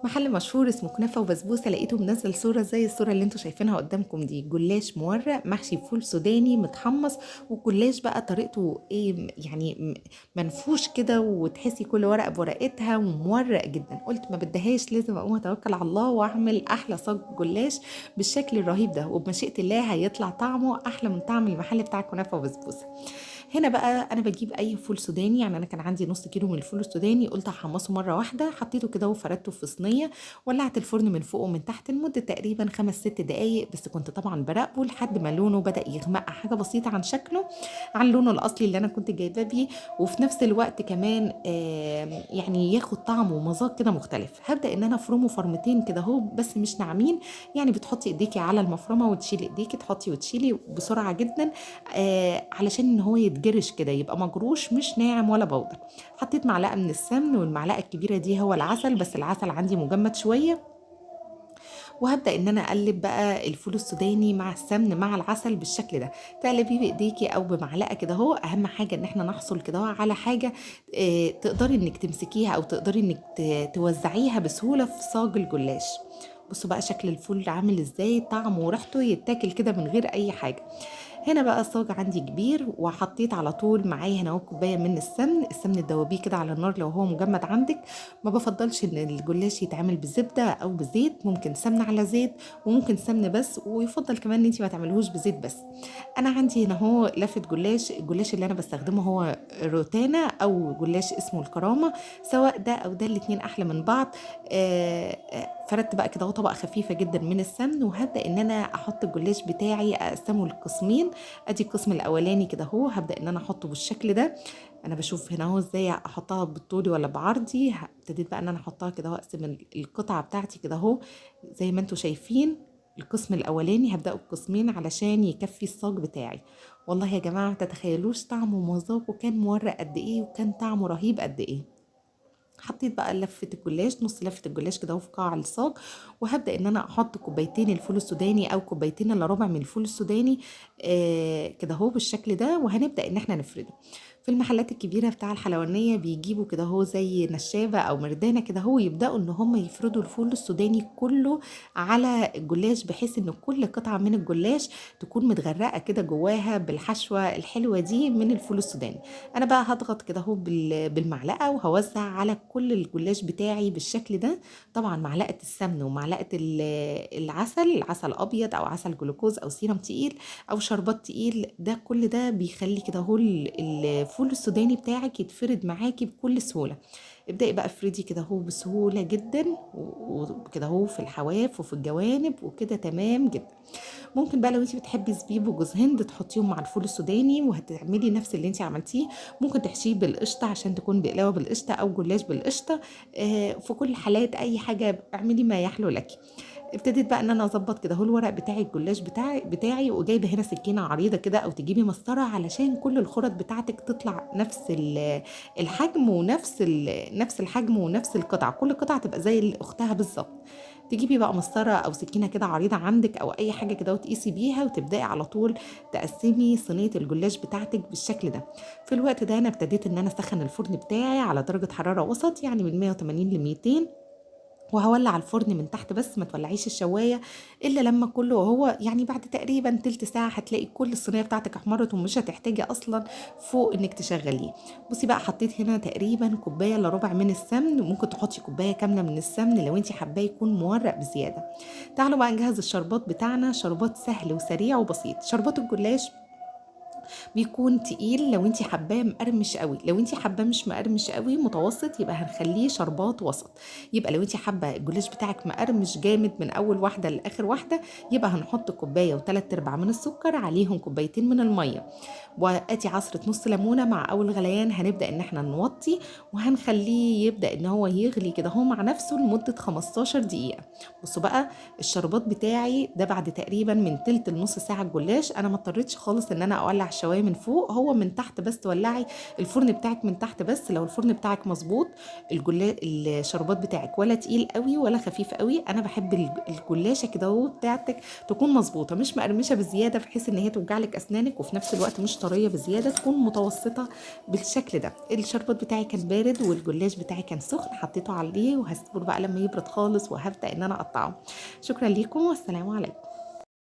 محل مشهور اسمه كنافة وبسبوسة، لقيته منزل صورة زي الصورة اللي انتوا شايفينها قدامكم دي، جلاش مورق محشي فول سوداني متحمص. والجلاش بقى طريقته ايه يعني منفوش كده، وتحسي كل ورقة بورقتها ومورق جدا. قلت ما بدهاش، لازم اقوم اتوكل على الله واعمل احلى صاج جلاش بالشكل الرهيب ده، وبمشيئة الله هيطلع طعمه احلى من طعم المحل بتاع كنافة وبسبوسة. هنا بقى انا بجيب اي فول سوداني، يعني انا كان عندي نص كيلو من الفول السوداني، قلت هحمصه مره واحده، حطيته كده وفردته في صينيه، ولعت الفرن من فوق ومن تحت لمده تقريبا 5 6 دقايق، بس كنت طبعا براقبه لحد ما لونه بدا يغمق حاجه بسيطه عن شكله، عن لونه الاصلي اللي انا كنت جايباه بيه. وفي نفس الوقت كمان يعني ياخد طعم ومذاق كده مختلف. هبدا ان انا افرمه فرمتين كده اهو، بس مش ناعمين، يعني بتحطي ايديكي على المفرمه وتشيلي ايديكي، تحطي وتشيلي بسرعه جدا، علشان ان هو يتجرش كده، يبقى مجروش مش ناعم ولا بودر. حطيت معلقه من السمن، والمعلقه الكبيره دي هو العسل، بس العسل عندي مجمد شويه. وهبدا ان انا اقلب بقى الفول السوداني مع السمن مع العسل بالشكل ده. تقلبيه بايديكي او بمعلقه كده اهو. اهم حاجه ان احنا نحصل كده اهو على حاجه تقدري انك تمسكيها، او تقدري انك توزعيها بسهوله في صاج الجلاش. بصوا بقى شكل الفول عامل ازاي، طعمه وريحته يتاكل كده من غير اي حاجه. هنا بقى الصاج عندي كبير، وحطيت على طول معايا هنا اهو كوبايه من السمن. السمن تدوبيه كده على النار لو هو مجمد عندك. ما بفضلش ان الجلاش يتعمل بزبده او بزيت، ممكن سمنه على زيت، وممكن سمنه بس، ويفضل كمان ان انت ما تعملهوش بزيت بس. انا عندي هنا اهو لفه جلاش. الجلاش اللي انا بستخدمه هو روتانا او جلاش اسمه الكرامه، سواء ده او ده، الاتنين احلى من بعض. فردت بقى كده اهو طبقه خفيفه جدا من السمن، وهبدا ان انا احط الجلاش بتاعي اقسمه لقسمين. ادي القسم الاولاني كده اهو، هبدا ان انا احطه بالشكل ده. انا بشوف هنا اهو ازاي احطها بالطولي ولا بعرضي. ابتديت بقى ان انا احطها كده اهو، اقسم القطعه بتاعتي كده اهو زي ما انتوا شايفين. القسم الاولاني هبداه بقسمين علشان يكفي الصاج بتاعي. والله يا جماعه ما تتخيلوش طعمه ومذاقه كان مورق قد ايه، وكان طعمه رهيب قد ايه. حطيت بقى لفه الجلاش، نص لفه الجلاش كده اهو في قاع الصاج. وهبدا ان انا احط كوبايتين الفول السوداني او كوبايتين الا ربع من الفول السوداني كده اهو بالشكل ده، وهنبدا ان احنا نفرده. في المحلات الكبيره بتاع الحلوانيه بيجيبوا كده اهو زي نشابه او مردانه كده اهو، يبداوا ان هم يفردوا الفول السوداني كله على الجلاش، بحيث ان كل قطعه من الجلاش تكون متغرقه كده جواها بالحشوه الحلوه دي من الفول السوداني. انا بقى هضغط كده اهو بالمعلقه، وهوزع على كل الجلاش بتاعي بالشكل ده. طبعا معلقه السمن ومعلقه العسل، عسل ابيض او عسل جلوكوز او سيرم تقيل او شربات تقيل، ده كل ده بيخلي كده اهو الفول السوداني بتاعك يتفرد معاكي بكل سهوله. ابدأي بقى افردي كده اهو بسهوله جدا، وكده اهو في الحواف وفي الجوانب وكده تمام جدا. ممكن بقى لو انت بتحبي زبيب وجوز هند تحطيهم مع الفول السوداني، وهتعملي نفس اللي انت عملتيه. ممكن تحشيه بالقشطه عشان تكون بقلاوه بالقشطه او جلاش بالقشطه. في كل الحالات اي حاجه اعملي ما يحلو لك. ابتديت بقى ان انا اظبط كده اهو الورق بتاعي الجلاش بتاعي، وجايبه هنا سكينه عريضه كده، او تجيبي مسطره علشان كل الخرط بتاعتك تطلع نفس الحجم، ونفس نفس الحجم ونفس القطعه، كل قطعه تبقى زي اختها بالظبط. تجيبي بقى مسطره او سكينه كده عريضه عندك او اي حاجه كده وتقيسي بيها، وتبداي على طول تقسمي صينيه الجلاش بتاعتك بالشكل ده. في الوقت ده انا ابتديت ان انا اسخن الفرن بتاعي على درجه حراره وسط، يعني من 180 ل 200، وهولع الفرن من تحت بس، ما تولعيش الشوايه الا لما كله، وهو يعني بعد تقريبا تلت ساعه هتلاقي كل الصينيه بتاعتك احمرت، ومش هتحتاجي اصلا فوق انك تشغليه. بصي بقى حطيت هنا تقريبا كوبايه الا ربع من السمن، وممكن تحطي كوبايه كامله من السمن لو انت حباه يكون مورق بزياده. تعالوا بقى نجهز الشربات بتاعنا. شربات سهل وسريع وبسيط. شربات الجلاش بيكون تقيل لو انت حباه مقرمش قوي، لو انت حباه مش مقرمش قوي متوسط يبقى هنخليه شربات وسط. يبقى لو انت حابه الجلاش بتاعك مقرمش جامد من اول واحده لاخر واحده، يبقى هنحط كوبايه وثلاث ارباع من السكر، عليهم كوبايتين من الميه، وادي عصره نص ليمونه. مع اول غليان هنبدا ان احنا نوطي، وهنخليه يبدا ان هو يغلي كده هو مع نفسه لمده 15 دقيقه. بصوا بقى الشربات بتاعي ده بعد تقريبا من تلت لنص ساعه الجلاش، انا ما اضطريتش خالص ان انا اولع الشوايه من فوق، هو من تحت بس تولعي الفرن بتاعك من تحت بس. لو الفرن بتاعك مظبوط الشربات بتاعك ولا تقيل قوي ولا خفيف قوي. انا بحب الجلاشه كده اهو بتاعتك تكون مظبوطه، مش مقرمشه بزياده بحيث ان هي توجع لك اسنانك، وفي نفس الوقت مش طريه بزياده، تكون متوسطه بالشكل ده. الشربات بتاعي كان بارد والجلاش بتاعي كان سخن، حطيته عليه وهسيبه بقى لما يبرد خالص وهبدا ان انا اقطعه. شكرا ليكم والسلام عليكم.